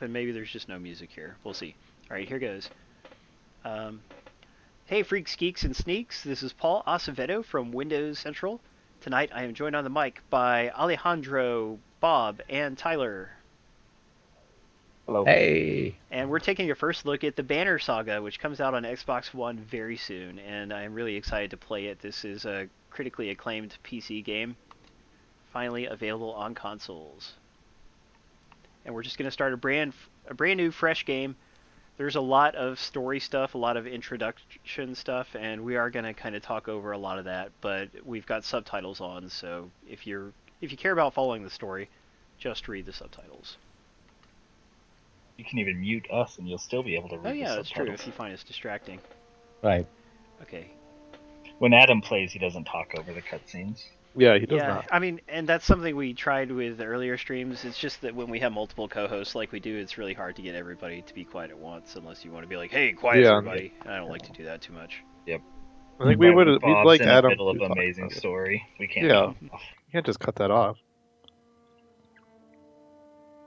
and maybe there's just no music here. We'll see. All right, here goes. Um, hey, freaks, geeks, and sneaks. This is Paul Acevedo from Windows Central. Tonight, I am joined on the mic by Alejandro, Bob, and Tyler. Hello. Hey. And we're taking a first look at the Banner Saga, which comes out on Xbox One very soon, and I'm really excited to play it. This is a critically acclaimed PC game, finally available on consoles. And we're just going to start a brand new, fresh game. There's a lot of story stuff, a lot of introduction stuff, and we are going to kind of talk over a lot of that. But we've got subtitles on, so if you care about following the story, just read the subtitles. You can even mute us, and you'll still be able to read Oh yeah, the that's true. subtitles. If you find us distracting. Right. Okay. When Adam plays, he doesn't talk over the cutscenes. Yeah, he does Yeah, not. I mean, and that's something we tried with earlier streams. It's just that when we have multiple co-hosts like we do, it's really hard to get everybody to be quiet at once, unless you want to be like, "Hey, quiet, Yeah. everybody." I don't like to do that too much. Yep. I think But we'd Bob's like in Adam the middle of to talk amazing about it. story. We can't Yeah. cut him off. You can't just cut that off.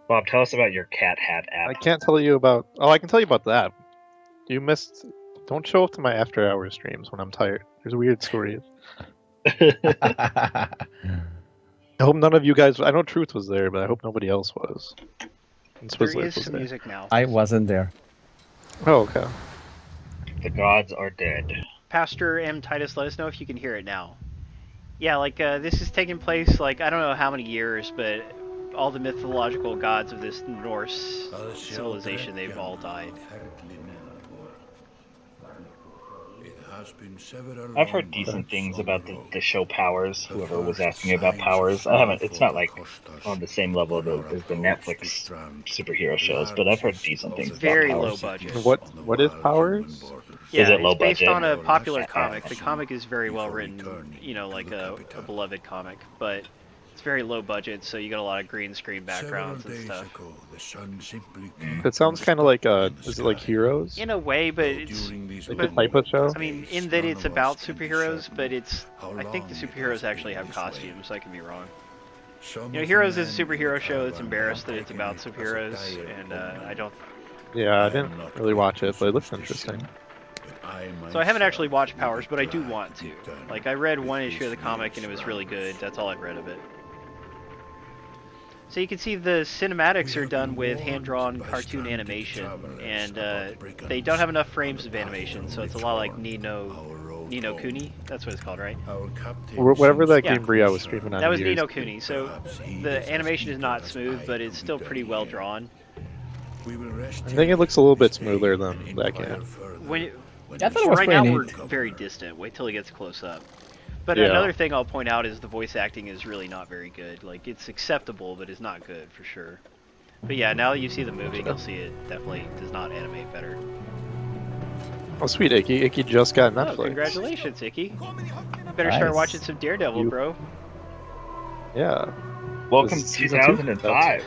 Bob, tell us about your cat hat app. I can't tell you about. Oh, I can tell you about that. You missed. Don't show up to my after-hour streams when I'm tired. There's weird stories. I hope none of you guys. I know Truth was there, but I hope nobody else was. And There Swizzler is was some there. music now. I wasn't there. Oh, okay. The gods are dead. Pastor M. Titus, let us know if you can hear it now. Yeah, like this is taking place like I don't know how many years, but all the mythological gods of this Norse civilization, they've all died. I've heard decent things about the show Powers. Whoever was asking about Powers, I haven't. It's not like on the same level as the Netflix superhero shows, but I've heard decent things. Very about low Powers. budget. What is Powers? Yeah, Is it low it's based budget? on a popular comic. The comic is very well written, you know, like a beloved comic, but it's very low budget, so you got a lot of green screen backgrounds and stuff. It sounds kind of like is it like Heroes? In a way, but it's Like the type of show? I mean, in that it's about superheroes, but I think the superheroes actually have costumes. I can be wrong. You know, Heroes is a superhero show that's embarrassed that it's about superheroes, and I don't. Yeah, I didn't really watch it, but it looks interesting. So I haven't actually watched Powers, but I do want to. Like, I read one issue of the comic and it was really good. That's all I've read of it. So you can see the cinematics are done with hand-drawn cartoon animation, and they don't have enough frames of animation, so it's a lot like Ni no Kuni. That's what it's called, right? Whatever that Yeah. game Bria was streaming on. That was New Ni Year's no Eve. Kuni. So the animation is not smooth, but it's still pretty well drawn. I think it looks a little bit smoother than that game. I thought it was Right pretty now we're neat. very distant. Wait till he gets close up. But Yeah. another thing I'll point out is the voice acting is really not very good. Like, it's acceptable, but it's not good for sure. But yeah, now that you see the movie, you'll see it definitely does not animate better. Oh, sweet, Icky. Icky just got Netflix. Oh, congratulations, Icky. You better start Nice. watching some Daredevil, bro. Yeah. Welcome This to is season 2005.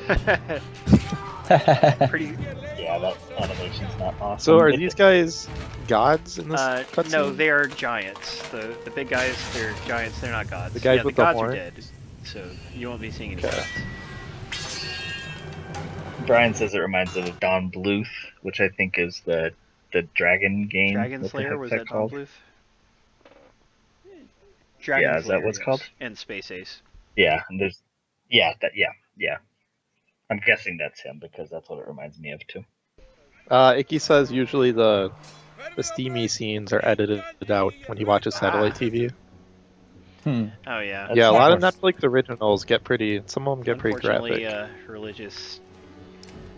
Pretty. Yeah, that animation's not awesome. So are these guys gods in this cutscene? No, they are giants. The big guys, they're giants. They're not gods. The guys yeah, with the the gods horn? are dead, so you won't be seeing any Okay. gods. Brian says it reminds him of Don Bluth, which I think is the dragon game. Dragon What the Slayer, heck's was that that Don called? Bluth? Dragon Yeah, is that Slayer, what's yes. called? And Space Ace. Yeah, and there's yeah. I'm guessing that's him because that's what it reminds me of too. Icky says usually the steamy scenes are edited out when he watches satellite TV. Hmm. Oh yeah. That's Yeah, a not lot of worse. Netflix originals get pretty. Some of them get pretty Unfortunately, graphic. religious.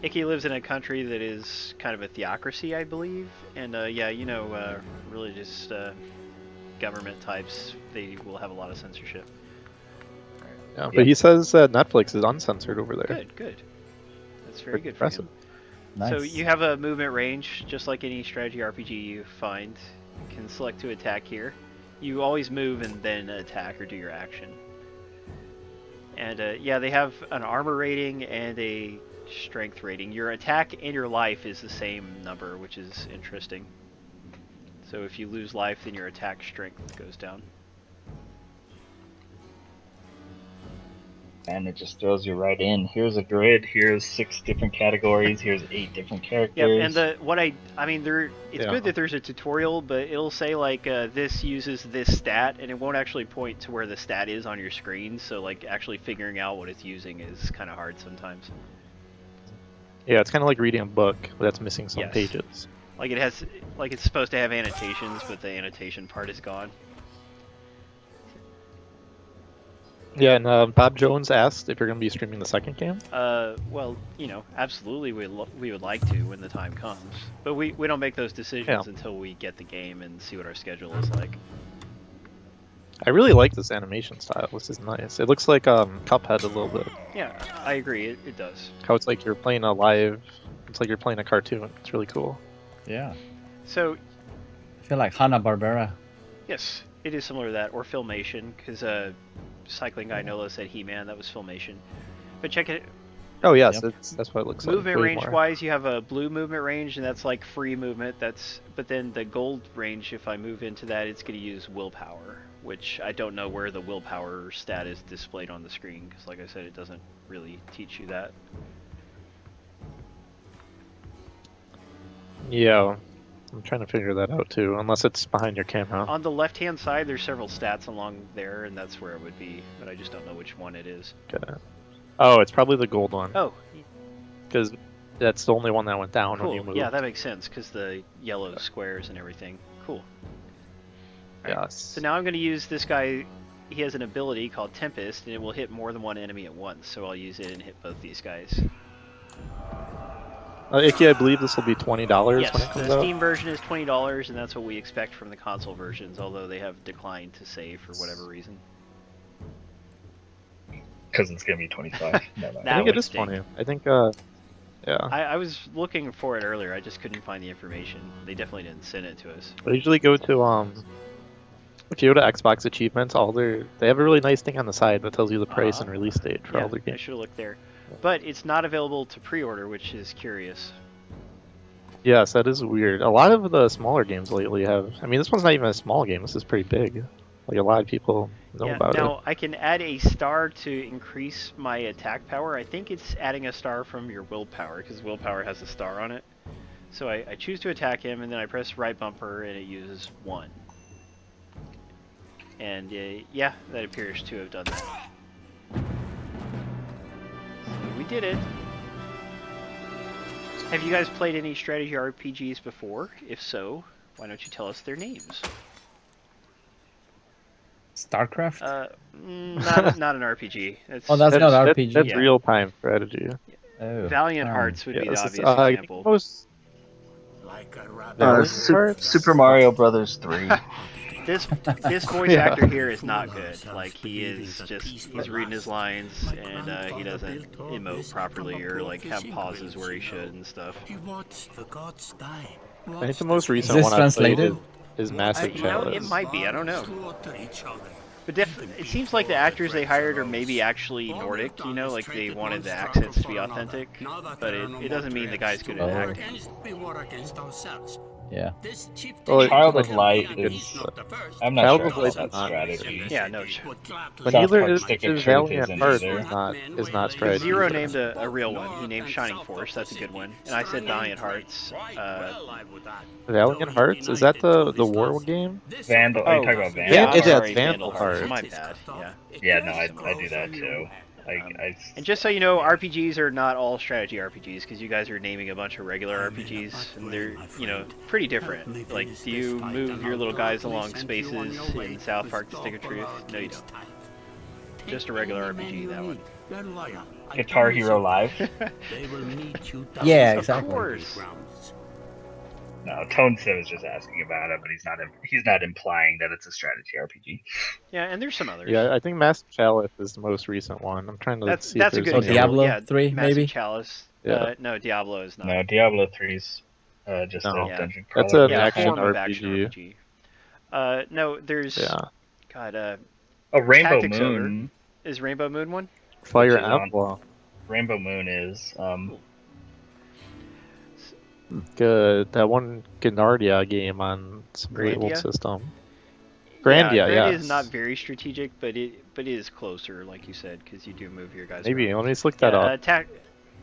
Icky lives in a country that is kind of a theocracy, I believe, and yeah, you know, religious government types, they will have a lot of censorship. Yeah, but he says that Netflix is uncensored over there. Good. That's very good Impressive. for him. Nice. So you have a movement range, just like any strategy RPG you find. You can select to attack here. You always move and then attack or do your action. And yeah, they have an armor rating and a strength rating. Your attack and your life is the same number, which is interesting. So if you lose life, then your attack strength goes down. And it just throws you right in. Here's a grid. Here's 6 different categories. Here's 8 different Yep, characters. and I mean, it's Yeah. good that there's a tutorial, but it'll say like this uses this stat, and it won't actually point to where the stat is on your screen. So like actually figuring out what it's using is kind of hard sometimes. Yeah, it's kind of like reading a book that's missing some Yes. pages. Like it's supposed to have annotations, but the annotation part is gone. Yeah, and Bob Jones asked if you're going to be streaming the second game. Well, absolutely, we would like to when the time comes, but we don't make those decisions until we get the game and see what our schedule is like. I really like this animation style. This is nice. It looks like Cuphead a little bit. Yeah, I agree. It does. How it's like you're playing a live. It's like you're playing a cartoon. It's really cool. Yeah. So, I feel like Hanna-Barbera. yes, it is similar to that, or Filmation, because Cycling Guy Nola said He-Man, that was Filmation. But check it. Oh yes, Yep. that's what it looks Movement like. range wise, you have a blue movement range, and that's like free movement. But then the gold range, if I move into that, it's going to use willpower, which I don't know where the willpower stat is displayed on the screen, because like I said, it doesn't really teach you that. Yeah, I'm trying to figure that out too. Unless it's behind your camera. On the left-hand side, there's several stats along there, and that's where it would be, but I just don't know which one it is. Okay. Oh, it's probably the gold one. Oh, Because that's the only one that went down when you cool. moved. Yeah, that makes sense, because the yellow squares and everything. Cool. Yes. So now I'm going to use this guy. He has an ability called Tempest, and it will hit more than one enemy at once, so I'll use it and hit both these guys. Icky, I believe this will be $20 Yes, when it comes the out. Steam version is $20, and that's what we expect from the console versions, although they have declined to say for whatever reason. Because it's going to be 25. No, no. That I think would it is stink. funny. I think, yeah. I was looking for it earlier, I just couldn't find the information. They definitely didn't send it to us. I usually go to if you go to Xbox achievements, they have a really nice thing on the side that tells you the price and release date for all their I games. should have looked there. But it's not available to pre-order, which is curious. Yes, that is weird. A lot of the smaller games lately have. I mean, this one's not even a small game. This is pretty big. Like a lot of people know about it. Now, I can add a star to increase my attack power. I think it's adding a star from your willpower, because willpower has a star on it. So I choose to attack him, and then I press right bumper, and it uses 1. And yeah, that appears to have done that. So we did it. Have you guys played any strategy RPGs before? If so, why don't you tell us their names? StarCraft? Not an RPG. Oh, that's not RPG. That's Yeah. real-time strategy. Oh. Valiant Hearts would be the this is, obvious I think example. most Valiant Hearts? Super Mario Brothers 3. This voice Yeah. actor here is not good. Like he's reading his lines and he doesn't emote properly or like have pauses where he should and stuff. I think the most recent this one I played translated? is Massive Chalice. It might be. I don't know. But it seems like the actors they hired are maybe actually Nordic. Like they wanted the accents to be authentic. But it doesn't mean the guy's good at acting. Yeah. Well, Child of Light is. I'm not Child sure of if Light's that's not strategy. Yeah, no. But South neither Park is Stick of Truth Valiant isn't Hearts either. is not strategy. Zero named a real one. He named Shining Force. That's a good one. And I said Valiant Hearts. Valiant Hearts? Is that the war game? Vandal. Are you talking about Vandal? Yeah, It I'm is sorry, Vandal Hearts. My bad. Yeah. Yeah, no, I do that too. And just so you know, RPGs are not all strategy RPGs, because you guys are naming a bunch of regular RPGs, and they're, pretty different. Like, do you move your little guys along spaces in South Park: The Stick of Truth? No, you don't. Just a regular RPG, that one. Guitar Hero Live. Yeah, Of exactly. course. No, Tone Sim is just asking about it, but he's not implying that it's a strategy RPG. Yeah, and there's some others. Yeah, I think Massive Chalice is the most recent one. I'm trying to That's see if a there's good Oh, any example. Diablo Yeah, 3, Massive maybe? Chalice. Yeah. No, Diablo is not. No, Diablo 3's just No. a dungeon That's crawler. an Yeah, action form of RPG. action RPG. No, there's. Yeah. God, Oh, Rainbow Tactics Moon. is Rainbow Moon one? Fire Which is on- Emblem. Rainbow Moon is. Good. That one Gennardia game on some great old Grandia? system. Grandia, Grandia yes. is not very strategic, but it is closer, like you said, because you do move your guys Maybe. around. Let me just look that Yeah, up. attack.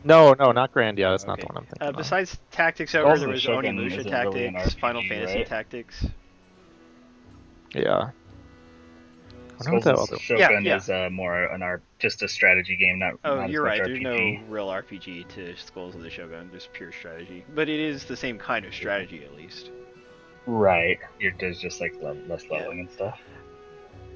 No, not Grandia. That's not the Okay. one I'm thinking of. Besides Tactics Ogre, Skulls there of the was Shogun Onimusha isn't really an Tactics, Final RPG, Fantasy right? Tactics. Yeah. I wonder what Skulls that of other one. Shogun Yeah. is more just a strategy game, Oh, not as you're much right. There's RPG. no real RPG to Skulls of the Shogun. There's pure strategy, but it is the same kind of strategy at least. Right. There's just like less Yeah. leveling and stuff.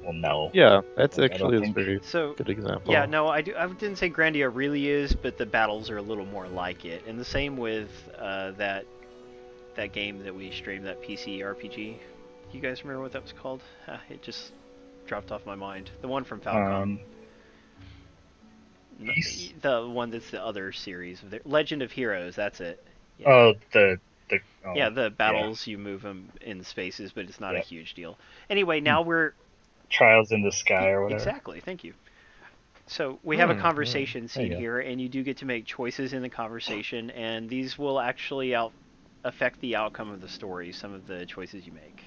Well, no. Yeah, that's I don't actually a think. very So, good example. yeah, no, I didn't say Grandia really is, but the battles are a little more like it, and the same with that game that we streamed, that PC RPG. You guys remember what that was called? It just dropped off my mind. The one from Falcom. Peace? The one that's the other series. Legend of Heroes, that's it. Yeah. Oh, oh, Yeah, the battles, you move them in spaces, but it's not a Yep. huge deal. Anyway, now we're... Trials in the Sky or whatever. Exactly, thank you. So we have a Hmm. conversation There scene you go. here, and you do get to make choices in the conversation, and these will actually affect the outcome of the story, some of the choices you make.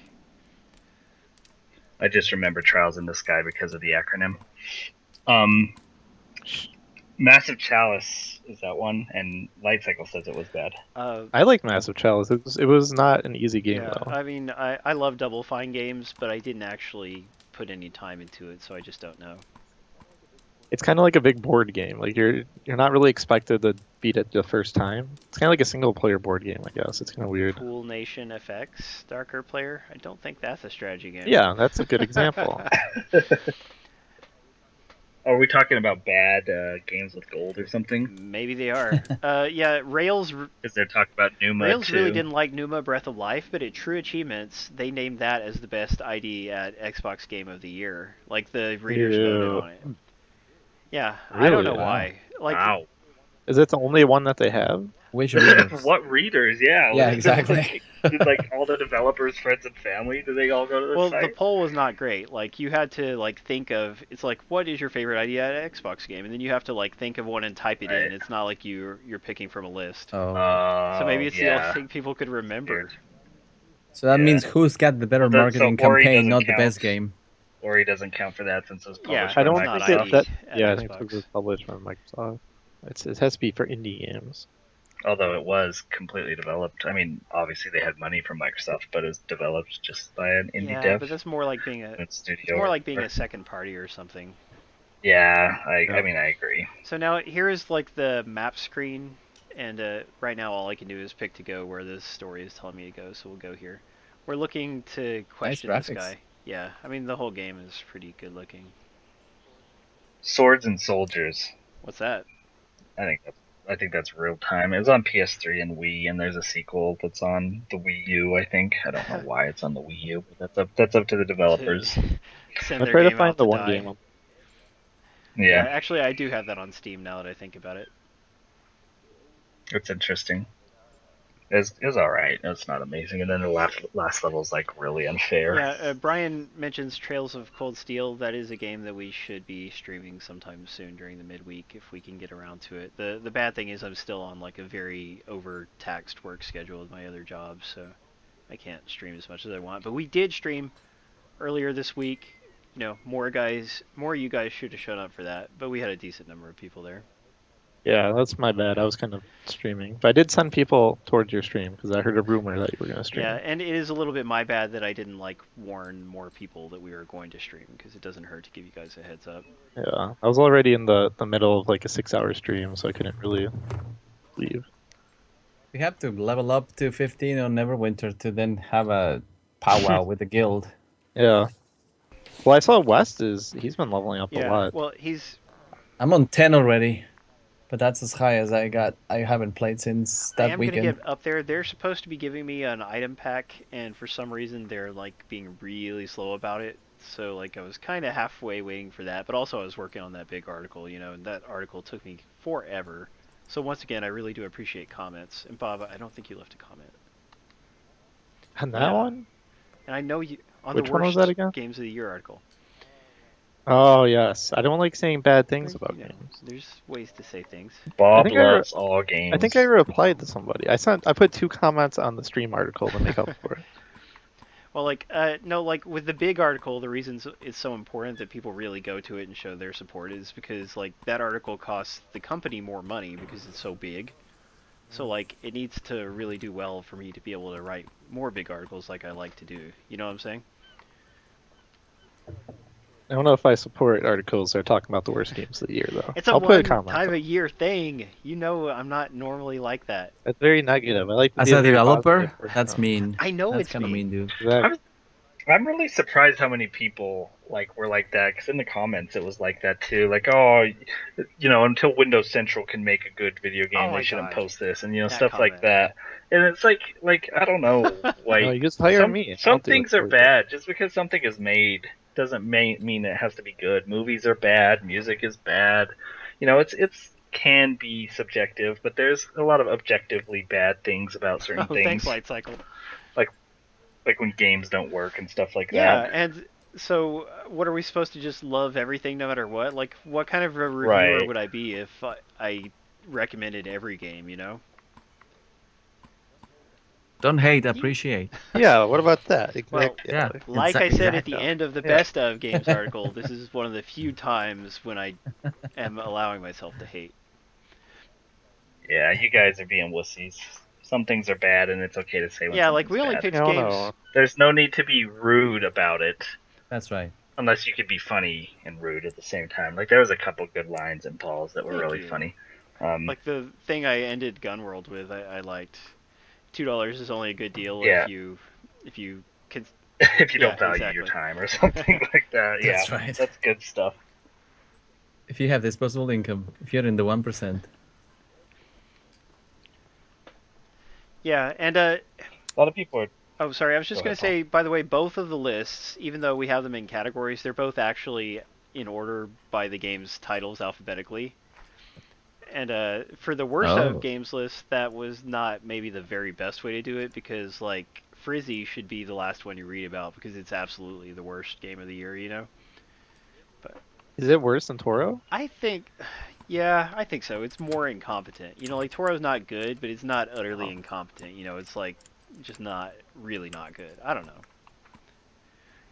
I just remember Trials in the Sky because of the acronym. Massive Chalice is that one, and Light Cycle says it was bad. I like Massive Chalice. It was not an easy game though. I mean, I love Double Fine games, but I didn't actually put any time into it, so I just don't know. It's kind of like a big board game. Like you're not really expected to beat it the first time. It's kind of like a single player board game, I guess. It's kind of weird. Pool Nation FX, Darker Player. I don't think that's a strategy game. Yeah, that's a good example. Are we talking about bad games with gold or something? Maybe they are. Yeah, Rails. Because they're talking about Numa Rails too. really didn't like Numa Breath of Life, but at True Achievements, they named that as the best ID at Xbox Game of the Year. Like the readers voted on it. Yeah, I don't know Really? why. Like, Wow. Is it the only one that they have? Which readers? What readers? Yeah. Yeah, exactly. Did all the developers, friends, and family? Do they all go to the well, site? the poll was not great. Like, you had to think of, it's like, what is your favorite ID at an Xbox game, and then you have to think of one and type it in. It's not like you're picking from a list. Oh. So maybe it's the only thing people could remember. So that means who's got the better marketing campaign, not the best game. Ori doesn't count for that since it was published Yeah, by I don't Microsoft. think that. at Yeah, I think Xbox. it was published by Microsoft. It has to be for indie games. Although it was completely developed. I mean, obviously they had money from Microsoft, but it was developed just by an indie dev. But that's more like being It's more like being a second party or something. Yeah, I mean, I agree. So now here is the map screen, and right now all I can do is pick to go where this story is telling me to go, so we'll go here. We're looking to question this graphics. guy. Yeah, I mean the whole game is pretty good looking. Swords and Soldiers. What's that? I think that's real time. It's on PS3 and Wii, and there's a sequel that's on the Wii U. I think I don't know why it's on the Wii U, but that's up to the developers. Send I'll their try to game find out the to one die. game. Yeah, Actually, I do have that on Steam now that I think about it. it's interesting. It's all right. It's not amazing, and then the last level's really unfair. Yeah, Brian mentions Trails of Cold Steel. That is a game that we should be streaming sometime soon during the midweek if we can get around to it. The bad thing is I'm still on a very overtaxed work schedule with my other job, so I can't stream as much as I want. But we did stream earlier this week. More of you guys should have shown up for that, but we had a decent number of people there. Yeah, that's my bad. I was kind of streaming, but I did send people towards your stream because I heard a rumor that you were going to stream. Yeah, and it is a little bit my bad that I didn't warn more people that we were going to stream, because it doesn't hurt to give you guys a heads up. Yeah, I was already in the middle of a 6-hour stream, so I couldn't really leave. We have to level up to 15 on Neverwinter to then have a powwow with the guild. Yeah. Well, I saw he's been leveling up a lot. Well, I'm on 10 already, but that's as high as I got. I haven't played since that I am weekend. going to get up there. They're supposed to be giving me an item pack, and for some reason they're being really slow about it. So I was kind of halfway waiting for that, but also I was working on that big article, and that article took me forever. So once again, I really do appreciate comments. And Bob, I don't think you left a comment. On that one? And I know you on Which the one was worst that again? Games of the Year article. Oh yes, I don't like saying bad things about games. There's ways to say things. Bob loves all games. I think I replied to somebody. I put 2 comments on the stream article to make up for it. Well, like, no, like with the big article, the reason it's so important that people really go to it and show their support is because like that article costs the company more money because it's so big. So like it needs to really do well for me to be able to write more big articles like I like to do. You know what I'm saying? I don't know if I support articles that are talking about the worst games of the year, though. It's a I'll put a one comment time a though. year thing. You know I'm not normally like that. It's very negative. I like to As see a a very positive developer, portion that's of mean. I know That's it's kind of mean. mean, dude. exactly. I'm really surprised how many people like were like that, because in the comments it was like that too. Like, oh, until Windows Central can make a good video Oh game, they my shouldn't gosh, post this, and that stuff like comment. that. And it's like I don't know, No, like you just hire me. I'll some do it things are for you. bad. Just because something is made doesn't mean it has to be good. Movies are bad, music is bad. It's can be subjective, but there's a lot of objectively bad things about certain Oh, thanks, things, Light Cycle. like when games don't work and stuff like that. Yeah, and so what are we supposed to just love everything no matter what? Like, what kind of a reviewer Right. would I be if I recommended every game? You know? Don't hate, Ye- appreciate. Yeah, what about that? Well, Exactly. Yeah, Yeah. like I said at the exactly. Yeah. end of the Yeah. best of games article, this is one of the few times when I am allowing myself to hate. Yeah, you guys are being wussies. Some things are bad, and it's okay to say when Yeah, like something's we only bad. I picked don't games. know. There's no need to be rude about it, That's right. unless you could be funny and rude at the same time. Like, there was a couple good lines in Paul's that were Thank really you. funny. Um, Like the thing I ended Gunworld with, I liked. $2 is only a good deal yeah, if you can. if you Yeah, don't value your exactly. time or something like that. Yeah, That's right. that's good stuff. If you have disposable income, if you're in the 1%. Yeah, and A lot of people are. oh, sorry. I was Go just going ahead, to Paul. say, by the way, both of the lists, even though we have them in categories, they're both actually in order by the game's titles alphabetically. And for the worst of Oh. games list, that was not maybe the very best way to do it because, like, Frizzy should be the last one you read about because it's absolutely the worst game of the year, you know? But Is it worse than Toro? I think, yeah, I think so. It's more incompetent. You know, like, Toro's not good, but it's not utterly Oh. incompetent. You know, it's, like, just not, really not good. I don't know.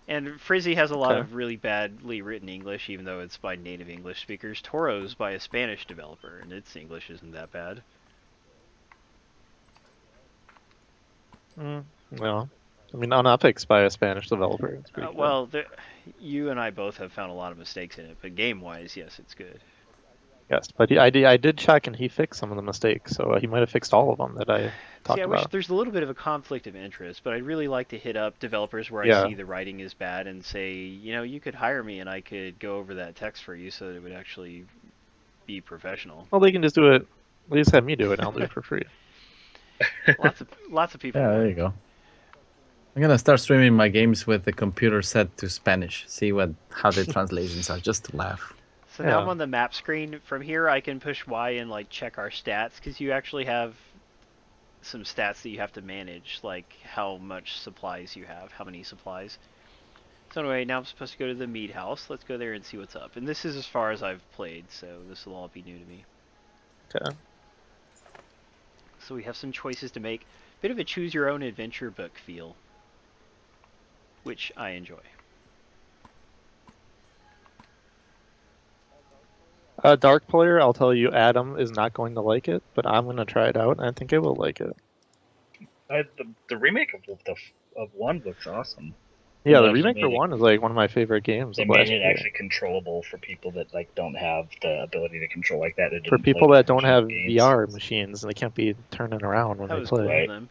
And Frizzy has a lot Okay. of really badly written English, even though it's by native English speakers. Toro's by a Spanish developer, and its English isn't that bad. Well, I mean, on Epic's by a Spanish developer. It's pretty good. Well, you and I both have found a lot of mistakes in it, but game-wise, yes, it's good. Yes, but I did check and he fixed some of the mistakes, so he might have fixed all of them that I See, I talked wish about. there's a little bit of a conflict of interest, but I'd really like to hit up developers where I Yeah. see the writing is bad and say, you know, you could hire me and I could go over that text for you so that it would actually be professional. Well, they can just do it. They just have me do it, and I'll do it for free. Lots of people Yeah, there would. you go. I'm gonna start streaming my games with the computer set to Spanish. See how the translations are, just to laugh. So now I'm Yeah. on the map screen. From here, I can push Y and like check our stats because you actually have some stats that you have to manage, like how much supplies you have, how many supplies. So anyway, now I'm supposed to go to the meat house. Let's go there and see what's up. And this is as far as I've played, so this will all be new to me. Okay. So we have some choices to make. Bit of a choose your own adventure book feel, which I enjoy. Dark player, I'll tell you, Adam is not going to like it, but I'm going to try it out, and I think I will like it. The remake of one looks awesome. Yeah, They the actually remake for made it. one is like one of my favorite games They of made last it year. actually controllable for people that like don't have the ability to control like that. It For didn't play people with that don't original have games. VR machines and they can't be turning around when That they was play. cool of Right. them.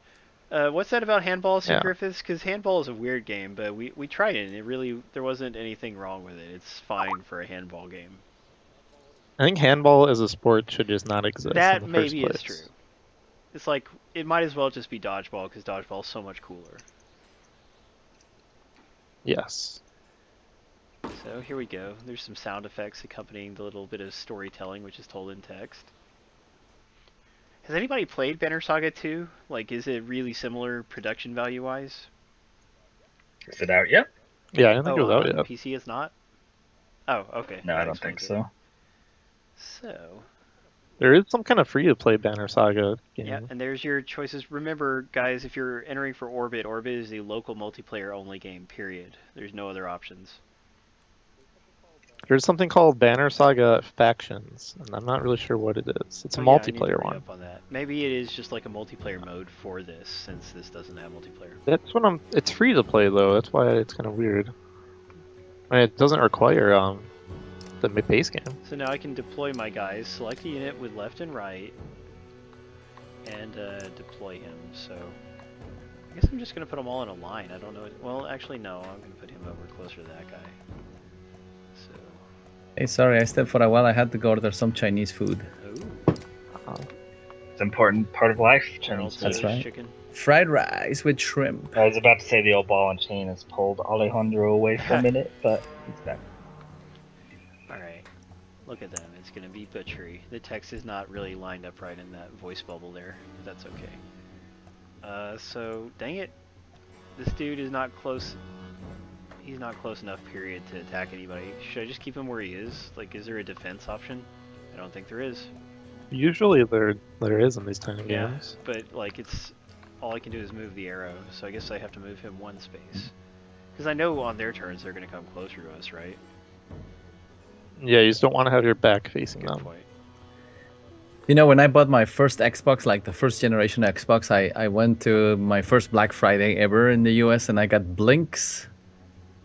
What's that about handball, Sue Yeah. Griffiths? Because handball is a weird game, but we tried it and it really there wasn't anything wrong with it. It's fine for a handball game. I think handball as a sport should just not exist in That the first maybe is place. true. It's like it might as well just be dodgeball because dodgeball is so much cooler. Yes. So here we go. There's some sound effects accompanying the little bit of storytelling which is told in text. Has anybody played Banner Saga 2? Like, is it really similar production value wise? Is it out yet? Yeah, I don't think Oh, it was out on yet. PC it's not? Oh, okay. No, I That don't think explains it. so. So, There is some kind of free-to-play Banner Saga game. Yeah, and there's your choices. Remember, guys, if you're entering for Orbit, Orbit is a local multiplayer only game, period. There's no other options. There's something called Banner Saga Factions, and I'm not really sure what it is. It's a Yeah, I need to multiplayer read one. up on that. Maybe it is just like a multiplayer mode for this, since this doesn't have multiplayer. That's what It's free to play though. That's why it's kind of weird. I mean, it doesn't require the base game. So now I can deploy my guys, select a unit with left and right, and deploy him. So I guess I'm just gonna put them all in a line. I don't know. Well, actually, no. I'm gonna put him over closer to that guy. So. Hey, sorry, I stepped for a while. I had to go order some Chinese food. Ooh. It's an important part of life. General Chinese That's food. Tso's right. chicken. Fried rice with shrimp. I was about to say the old ball and chain has pulled Alejandro away for a minute, but he's back. Alright. Look at them. It's gonna be butchery. The text is not really lined up right in that voice bubble there, but that's okay. So, dang it. This dude is not close. He's not close enough, period, to attack anybody. Should I just keep him where he is? Like, is there a defense option? I don't think there is. Usually there is in these tiny games. But, like, it's... all I can do is move the arrow, so I guess I have to move him one space. Because I know on their turns they're going to come closer to us, right? Yeah, you just don't want to have your back facing Good them. point. You know, when I bought my first Xbox, like the first generation Xbox, I went to my first Black Friday ever in the US and I got Blinks,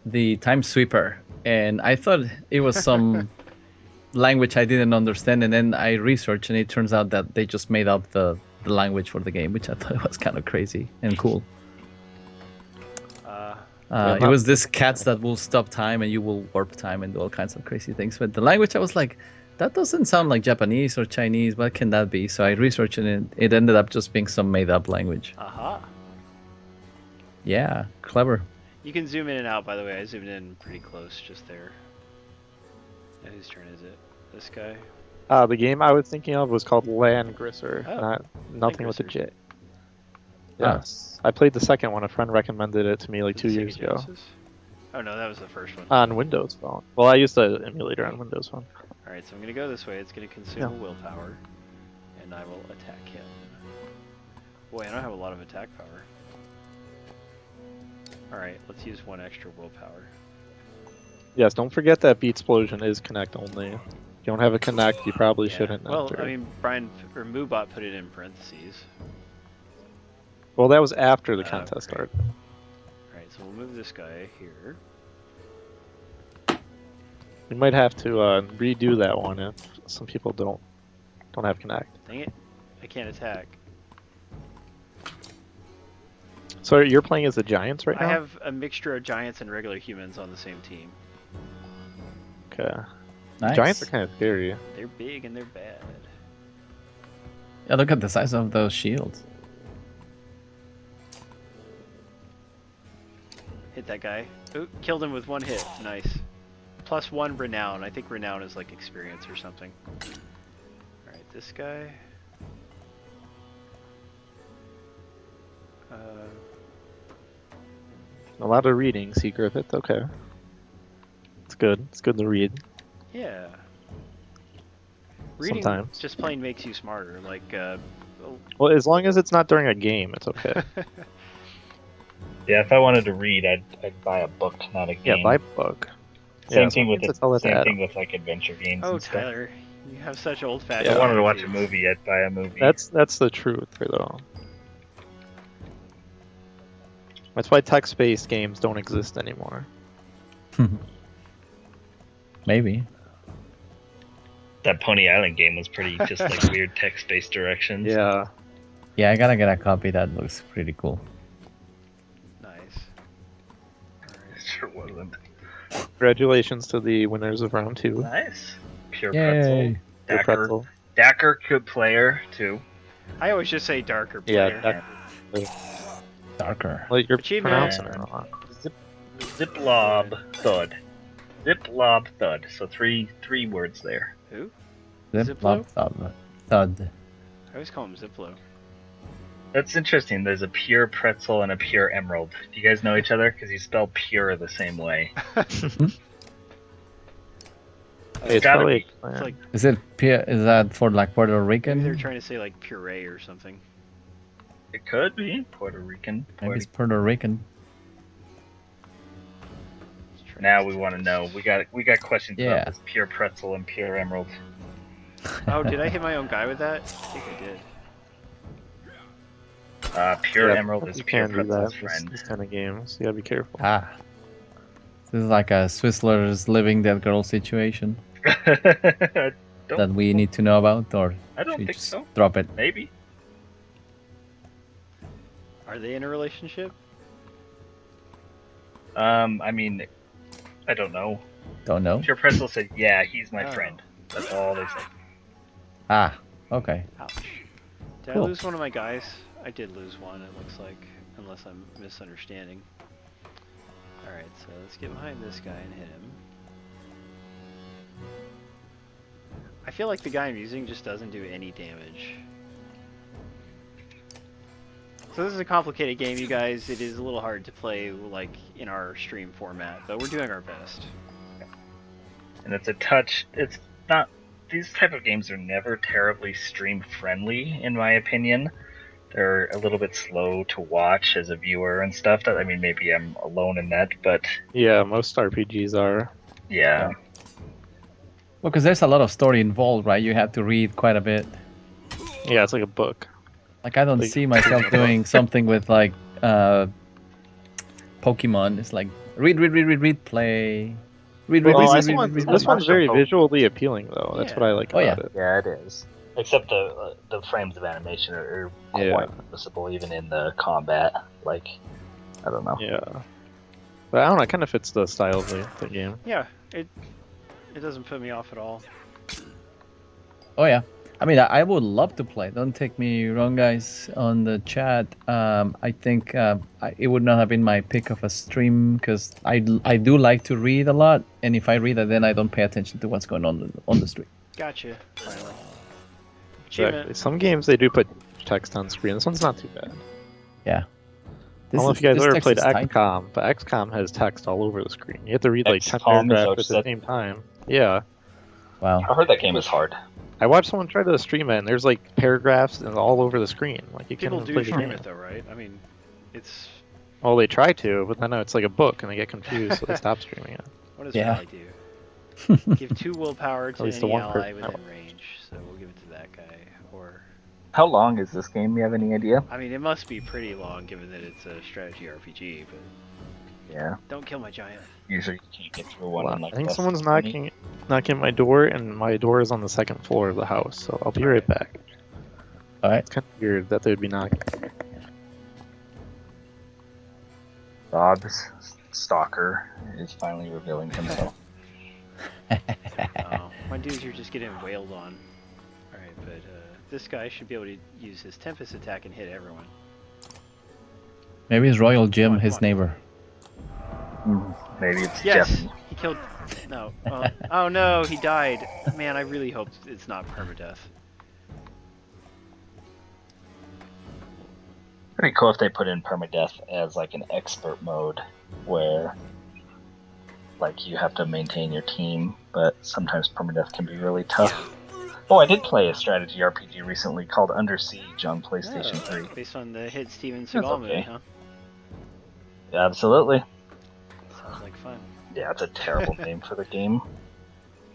the Time Sweeper. And I thought it was some language I didn't understand. And then I researched and it turns out that they just made up the language for the game, which I thought was kind of crazy and cool. It was this cats that will stop time and you will warp time and do all kinds of crazy things. But the language, I was like, that doesn't sound like Japanese or Chinese. What can that be? So I researched it and it ended up just being some made up language. Aha. Yeah, clever. You can zoom in and out, by the way. I zoomed in pretty close just there. Now, whose turn is it? This guy? The game I was thinking of was called Landgrisser, Oh, nothing with a Landgrisser. J. Yes. I played the second one. A friend recommended it to me like Was 2 it Sega years ago. Genesis? Oh no, that was the first one. On Windows Phone. Well, I used the emulator on Windows Phone. Alright, so I'm going to go this way. It's going to consume Yeah. a willpower. And I will attack him. Boy, I don't have a lot of attack power. Alright, let's use one extra willpower. Yes, don't forget that Beatsplosion is Connect only. If you don't have a Connect, you probably shouldn't Well, enter. I mean, Brian, or Moobot put it in parentheses. Well, that was after the Oh, contest great. started. Alright, so we'll move this guy here. We might have to redo that one if some people don't have Connect. Dang it. I can't attack. So you're playing as the Giants right now? I have a mixture of giants and regular humans on the same team. Okay. Nice. Giants are kind of scary. They're big and they're bad. Yeah, look at the size of those shields. Hit that guy. Ooh, killed him with one hit. Nice. +1 renown. I think renown is like experience or something. Alright, this guy. A lot of reading, Sea Griffith. Okay. It's good. It's good to read. Yeah. Reading Sometimes. just plain makes you smarter. Like, Well, as long as it's not during a game, it's okay. Yeah, if I wanted to read, I'd buy a book, not a Yeah, game. buy book. Same Yeah, thing with sometimes it's all that same add thing up. with like adventure games oh, and stuff. Tyler, you have such old-fashioned. If I wanted to watch a attitudes. movie, I'd buy a movie. That's the truth, though. That's why text-based games don't exist anymore. Maybe. That Pony Island game was pretty just like weird text-based directions. Yeah. Yeah, I gotta get a copy. That looks pretty cool. Nice. It sure wasn't. Congratulations to the winners of round 2. Nice. Pure Yay. pretzel. Good pretzel. Dacker good player too. I always just say darker Yeah, player. Darker. Well, you're Achievement. pronouncing it wrong. Ziplob thud. Ziplob thud. So three words there. Who? Zip, Ziplo? lop, thud. Thud. I always call him Ziplo. That's interesting. There's a pure pretzel and a pure emerald. Do you guys know each other? Because you spell pure the same way. Hey, it's gotta probably be. It's like Is that for like Puerto Rican? maybe they're trying to say like puree or something. It could be Puerto Rican. Maybe it's Puerto Rican. Now we want to know. We got questions Yeah. about this pure pretzel and pure emerald. Oh, did I hit my own guy with that? I think I did. Pure Yeah, emerald is you pure can do pretzel's that. friend. This kind of games, you gotta be careful. Ah. This is like a Swizzler's Living Dead Girl situation I that we need to know about, or I don't should we think just so. drop it? Maybe. Are they in a relationship? I mean, I don't know. Don't know. Pure pretzel said, "Yeah, he's my Oh. friend." That's all they said. Ah, okay. Ouch. Did Cool. I lose one of my guys? I did lose one, it looks like. Unless I'm misunderstanding. Alright, so let's get behind this guy and hit him. I feel like the guy I'm using just doesn't do any damage. So this is a complicated game, you guys. It is a little hard to play like in our stream format, but we're doing our best. And it's a touch. It's not. These type of games are never terribly stream friendly, in my opinion. They're a little bit slow to watch as a viewer and stuff. That I mean, maybe I'm alone in that, but Yeah, most RPGs are. yeah. Well, because there's a lot of story involved, right? You have to read quite a bit. Yeah, it's like a book. Like, I don't Like- see myself doing something with like Pokemon. It's like read, play. Read, Well, read, this one's very Pokemon. visually appealing, though. That's Yeah. what I like Oh, about yeah. it. Yeah, it is. Except the frames of animation are Yeah. quite noticeable, even in the combat. Like, I don't know. Yeah. But I don't know, it kind of fits the style of the game. Yeah, it doesn't put me off at all. Oh yeah, I mean, I would love to play. Don't take me wrong, guys, on the chat. I think it would not have been my pick of a stream because I do like to read a lot, and if I read it, then I don't pay attention to what's going on the stream. Gotcha. Finally. Exactly. Achievement. Some games they do put text on screen. This one's not too bad. Yeah. I don't know if you guys this ever text played is tiny. XCOM, but XCOM has text all over the screen. You have to read like 10 XCOM is paragraphs at the upset. same time. Yeah. Wow. I heard that game is hard. I watched someone try to stream it, and there's like paragraphs and all over the screen. Like you can't People even do play the stream game. it though, right? I mean, it's Well, they try to, but then it's like a book, and they get confused, so they stop streaming it. what does Yeah. Rally do? Give 2 willpower to least the any one ally person- within range, so we'll give it to that guy. Or How long is this game? You have any idea? I mean, it must be pretty long given that it's a strategy RPG, but Yeah. don't kill my giant. Usually you can't get through one Well, in like I think less someone's than 20. knocking at my door, and my door is on the second floor of the house, so I'll be right back. All right. It's kind of weird that they would be knocking. Bob's stalker is finally revealing himself. Oh, my dudes, you're just getting wailed on. Alright, but this guy should be able to use his Tempest attack and hit everyone. Maybe it's Royal Jim, Come on, his come on. neighbor. Maybe it's Yes! Jeff. He killed... No. Oh no, he died. Man, I really hope it's not permadeath. Pretty cool if they put in permadeath as like an expert mode where like you have to maintain your team, but sometimes permadeath can be really tough. Oh, I did play a strategy RPG recently called Under Siege on PlayStation 3. Based on the hit Steven That's Seagal movie, okay. huh? Absolutely. Sounds like fun. Yeah, it's a terrible name for the game.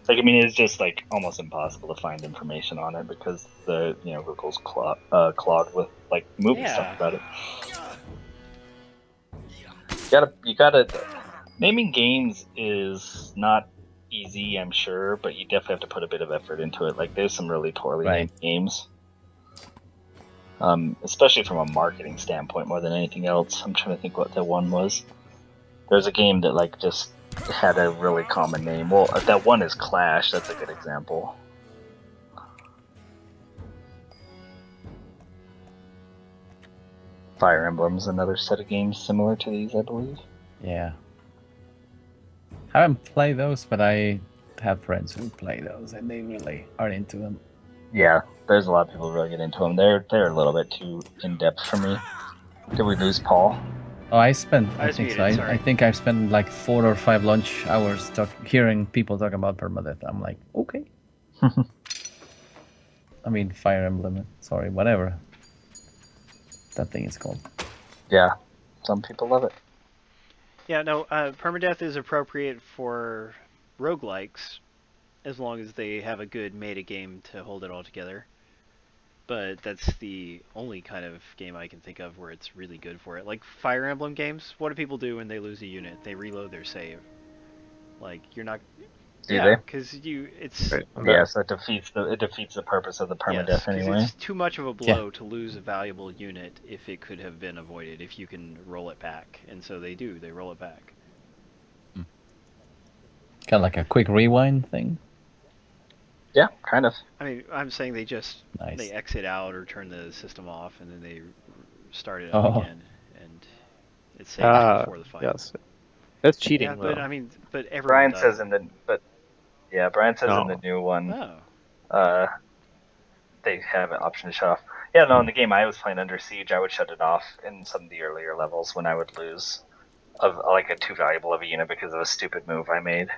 Like, I mean, it's just like almost impossible to find information on it because the Google's clogged with like movie Yeah. stuff about it. You gotta. Naming games is not easy, I'm sure, but you definitely have to put a bit of effort into it. Like, there's some really poorly Right. named games. Especially from a marketing standpoint more than anything else. I'm trying to think what the one was. There's a game that like just had a really common name. Well, that one is Clash. That's a good example. Fire Emblem's another set of games similar to these, I believe. Yeah. I haven't played those, but I have friends who play those, and they really are into them. Yeah, there's a lot of people who really get into them. They're a little bit too in depth for me. Did we lose Paul? Oh, I spent. I I was think so. muted, I sorry. think I've spent like 4 or 5 lunch hours hearing people talk about permadeath. I'm like, okay. I mean, Fire Emblem. Sorry, whatever that thing is called. Yeah, some people love it. Yeah, no, permadeath is appropriate for roguelikes as long as they have a good meta game to hold it all together. But that's the only kind of game I can think of where it's really good for it. Like Fire Emblem games, what do people do when they lose a unit? They reload their save. Like you're not, Do they? yeah, because it's Right, I'm Yeah, back. so it defeats the purpose of the yes, permadeath because anyway. it's too much of a blow to lose a valuable unit if it could have been avoided, if you can roll it back. And so they do, they roll it back. Kind of like a quick rewind thing. Yeah, kind of. I mean, I'm saying they Nice. exit out or turn the system off and then they start it up Oh, again, and it saves Ah, before the fight. yes. That's Yeah, cheating, but though. I mean, but everyone Brian does says it. in the Brian says in the No. new one, Oh, uh, they have an option to shut off. Yeah, no, in the game I was playing Under Siege, I would shut it off in some of the earlier levels when I would lose of like a too valuable of a unit because of a stupid move I made.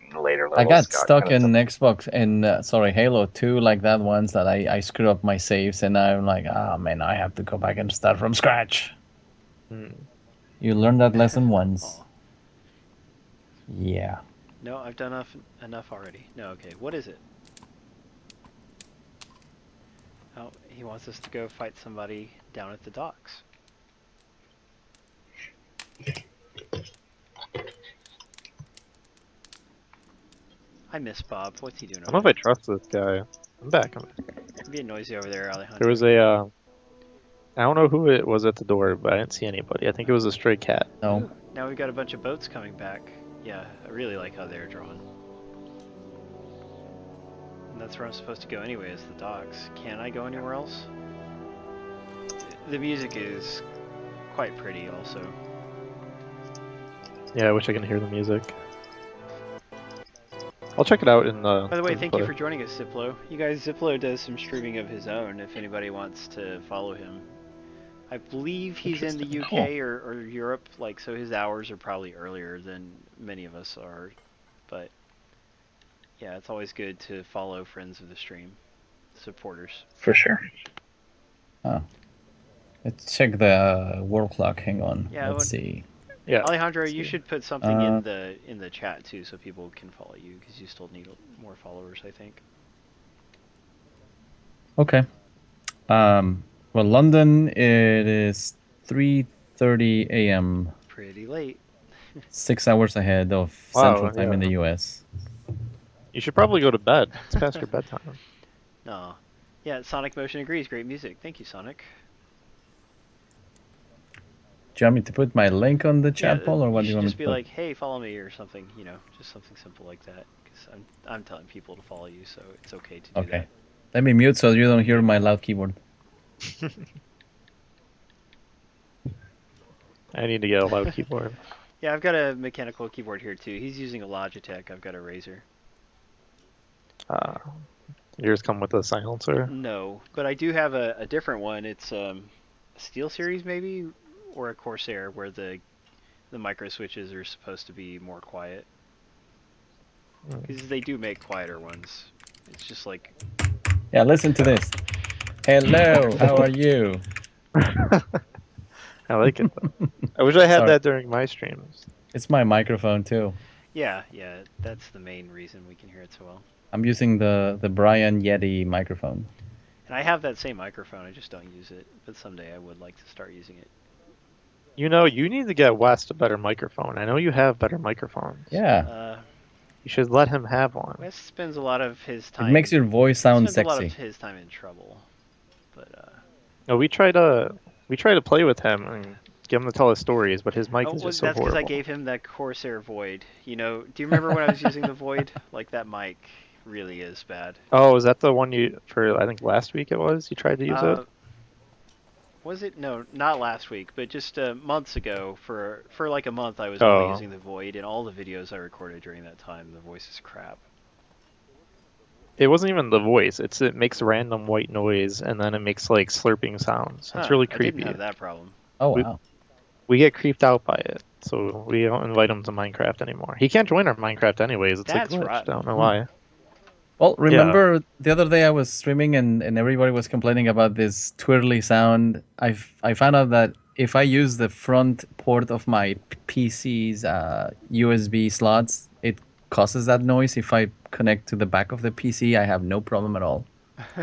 In the later I levels got got stuck kind of in tough. Xbox in sorry Halo 2 like that once that I screwed up my saves and I'm like, ah man, I have to go back and start from scratch. Hmm. You learn that lesson once. oh. Yeah. No, I've done enough already. No, okay. What is it? Oh, he wants us to go fight somebody down at the docks. I miss Bob. What's he doing I over don't know if there? I trust this guy. I'm back. You're being noisy over there, There Alejandro. was I don't know who it was at the door, but I didn't see anybody. I think it was a stray cat. No. Ooh, now we've got a bunch of boats coming back. Yeah, I really like how they're drawn. And that's where I'm supposed to go anyway, is the docks. Can I go anywhere else? The music is quite pretty also. Yeah, I wish I could hear the music. I'll check it out in the By the way, thank you replay. for joining us, Ziplo. You guys, Ziplo does some streaming of his own if anybody wants to follow him. I believe he's in the Interesting. UK or Europe, like, so his hours are probably earlier than many of us are. But yeah, it's always good to follow friends of the stream, supporters. For sure. Oh. Let's check the world clock. Hang on. Yeah, Let's see. Yeah. Alejandro, let's you see. should put something in the chat too, so people can follow you, because you still need more followers, I think. Okay. Well, London, it is 3:30 a.m. Pretty late. 6 hours ahead of Wow, Central Time in yeah. the U.S. You should probably go to bed. It's past your bedtime. No. Yeah, Sonic Motion agrees. Great music. Thank you, Sonic. Do you want me to put my link on the Yeah, chat, Paul, or what you do you should want me just to be put? like, "Hey, follow me" or something. You know, just something simple like that. Because I'm telling people to follow you, so it's okay to do Okay. that. Let me mute so you don't hear my loud keyboard. I need to get a loud keyboard. Yeah, I've got a mechanical keyboard here too. He's using a Logitech. I've got a Razer. Yours come with a silencer. No, but I do have a different one. It's a Steel Series maybe, or a Corsair, where the micro switches are supposed to be more quiet. Because they do make quieter ones. It's just like, Yeah, listen to this. Hello, how are you? I like it though. I wish I had Sorry. that during my streams. It's my microphone too. yeah, that's the main reason we can hear it so well. I'm using the Brian Yeti microphone. And I have that same microphone, I just don't use it. But someday I would like to start using it. You know, you need to get West a better microphone. I know you have better microphones. Yeah, You should let him have one. Wes spends a lot of his it time. makes your voice sound spends a lot of sexy. his time in trouble. But No, we try to play with him and get him to tell us stories, but his mic oh, is well, just so that's because I horrible. gave him that Corsair Void. You know, do you remember when I was using the Void? Like that mic really is bad. Oh, is that the one you for? I think last week it was. You tried to use it. Was it? No, not last week, but just months ago. For like a month, I was only Oh, using the Void, and all the videos I recorded during that time, the voice is crap. It wasn't even the voice. It makes random white noise and then it makes like slurping sounds. It's really I didn't creepy. have that problem. Oh We, wow. we get creeped out by it, so we don't invite him to Minecraft anymore. He can't join our Minecraft anyways. It's a That's glitch. I rotten. don't know why. Well, Yeah. remember the other day I was streaming and everybody was complaining about this twirly sound. I found out that if I use the front port of my PC's USB slots, it causes that noise. If I connect to the back of the PC, I have no problem at all.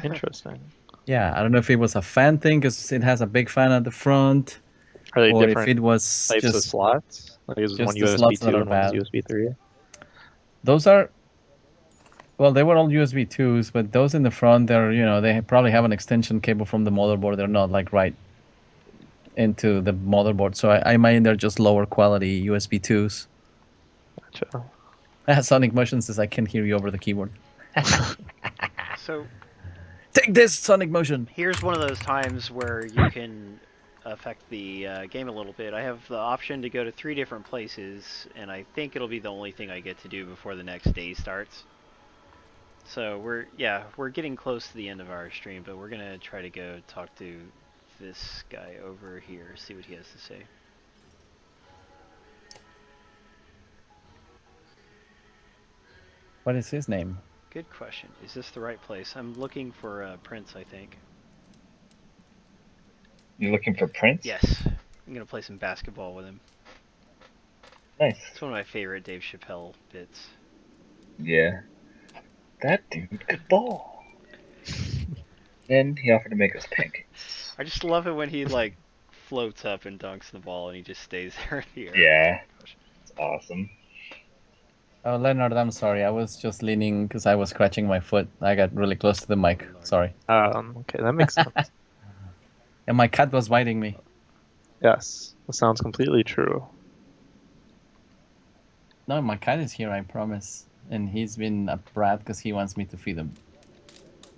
Interesting. Yeah, I don't know if it was a fan thing because it has a big fan at the front, Are they or if different it was types of just slots? Like is one just the USB slots that 2 are and one's bad. USB 3? Those are well, they were all USB 2s, but those in the front, they probably have an extension cable from the motherboard. They're not like right into the motherboard. So I imagine they're just lower quality USB 2s. Gotcha. Sonic Motion says I can hear you over the keyboard. So Take this, Sonic Motion. here's one of those times where you can affect the game a little bit. I have the option to go to 3 different places, and I think it'll be the only thing I get to do before the next day starts. So we're getting close to the end of our stream, but we're gonna try to go talk to this guy over here, see what he has to say. What is his name? Good question. Is this the right place? I'm looking for Prince, I think. You're looking for Prince? Yes. I'm gonna play some basketball with him. Nice. It's one of my favorite Dave Chappelle bits. Yeah. That dude could ball. And he offered to make us pancakes. I just love it when he like floats up and dunks the ball and he just stays there in the air. Yeah. It's awesome. Oh, Leonard, I'm sorry. I was just leaning because I was scratching my foot. I got really close to the mic. Sorry. Okay, that makes sense. And my cat was biting me. Yes, that sounds completely true. No, my cat is here, I promise. And he's been a brat because he wants me to feed him.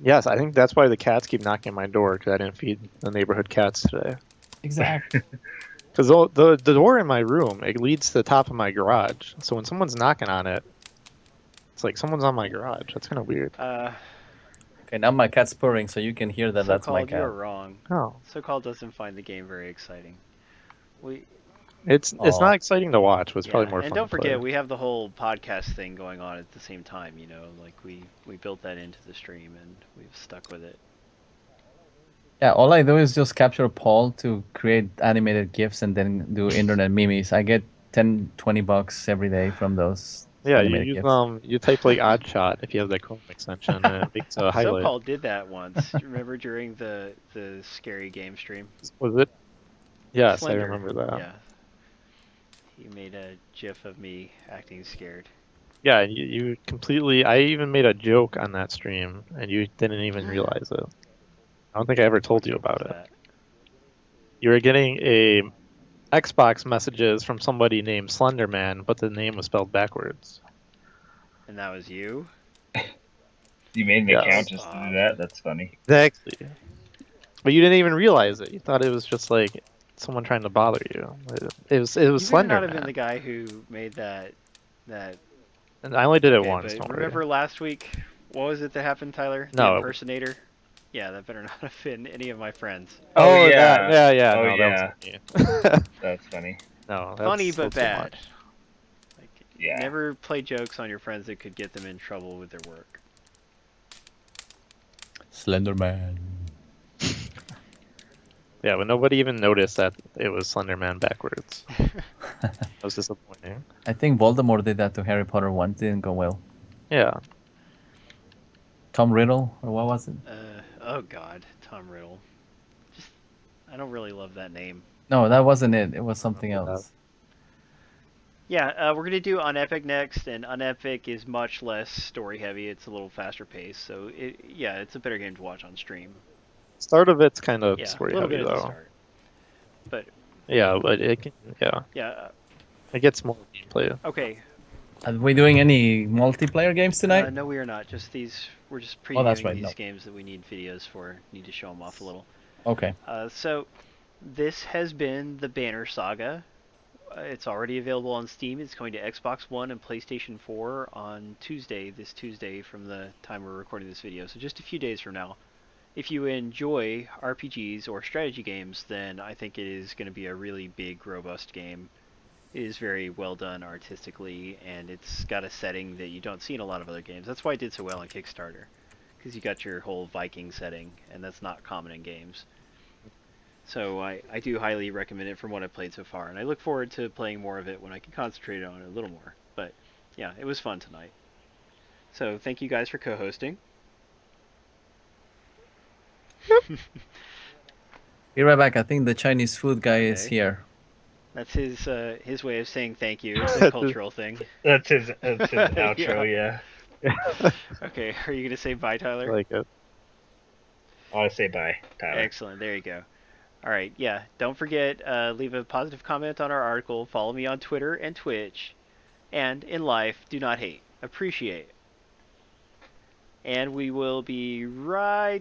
Yes, I think that's why the cats keep knocking on my door because I didn't feed the neighborhood cats today. Exactly. Because the door in my room, it leads to the top of my garage. So when someone's knocking on it, it's like someone's on my garage. That's kind of weird. Okay, now my cat's purring, so you can hear that that's my So-called, you are cat. wrong. Oh, So-called doesn't find the game very exciting. it's Aw. not exciting to watch, but it's probably more and fun don't to play. forget, we have the whole podcast thing going on at the same time, you know, like we built that into the stream and we've stuck with it. Yeah, all I do is just capture Paul to create animated GIFs and then do internet memes. I get 10, $20 every day from those Yeah, you animated use GIFs. you type like odd shot if you have that Chrome extension and it makes a highlight. So-called did that once. Remember during the scary game stream? Was it? Yes, Slender. I remember that. Yeah. He made a GIF of me acting scared. Yeah, you completely. I even made a joke on that stream, and you didn't even realize it. I don't think I ever told you What about was it. that? You were getting a Xbox messages from somebody named Slenderman, but the name was spelled backwards. And that was you? You made an Yes. account just to do that? That's funny. Exactly. But you didn't even realize it. You thought it was just like someone trying to bother you. It was You may not have been Slenderman. the guy who made that. And I only did it Okay, once. but Don't remember worry. last week? What was it that happened, Tyler? No, The it- impersonator? Yeah, that better not have been any of my friends. Oh, that, yeah. yeah. Oh, No, yeah. that was me. That's funny. No, that's Funny still but too bad. much. Like, Yeah. never play jokes on your friends that could get them in trouble with their work. Slenderman. Yeah, but nobody even noticed that it was Slenderman backwards. That was disappointing. I think Voldemort did that to Harry Potter once. Didn't go well. Yeah. Tom Riddle, or what was it? Oh god, Tom Riddle. Just, I don't really love that name. No, that wasn't it. It was something remember else. Yeah, we're gonna do Unepic next, and Unepic is much less story heavy. It's a little faster paced, so it's a better game to watch on stream. Start of it's kind of Yeah, story a little heavy bit at the though. start. But Yeah, but it can, yeah, it gets more gameplay. okay. Are we doing any multiplayer games tonight? No, we are not. Just these. We're just Oh, that's previewing right, these no. games that we need videos for. Need to show them off a little. Okay. So this has been the Banner Saga. It's already available on Steam. It's going to Xbox One and PlayStation 4 on this Tuesday from the time we're recording this video. So just a few days from now. If you enjoy RPGs or strategy games, then I think it is going to be a really big, robust game. It is very well done artistically, and it's got a setting that you don't see in a lot of other games. That's why it did so well on Kickstarter, because you got your whole Viking setting, and that's not common in games. So I do highly recommend it from what I've played so far, and I look forward to playing more of it when I can concentrate on it a little more. But yeah, it was fun tonight. So thank you guys for co-hosting. Be right back. I think the Chinese food guy is Okay. here. That's his way of saying thank you. It's a cultural thing. That's his outro. Yeah. Okay, are you gonna say bye, Tyler? Like it. I'll say bye, Tyler. Excellent. There you go. All right. Yeah. Don't forget, leave a positive comment on our article. Follow me on Twitter and Twitch. And in life, do not hate. Appreciate. And we will be right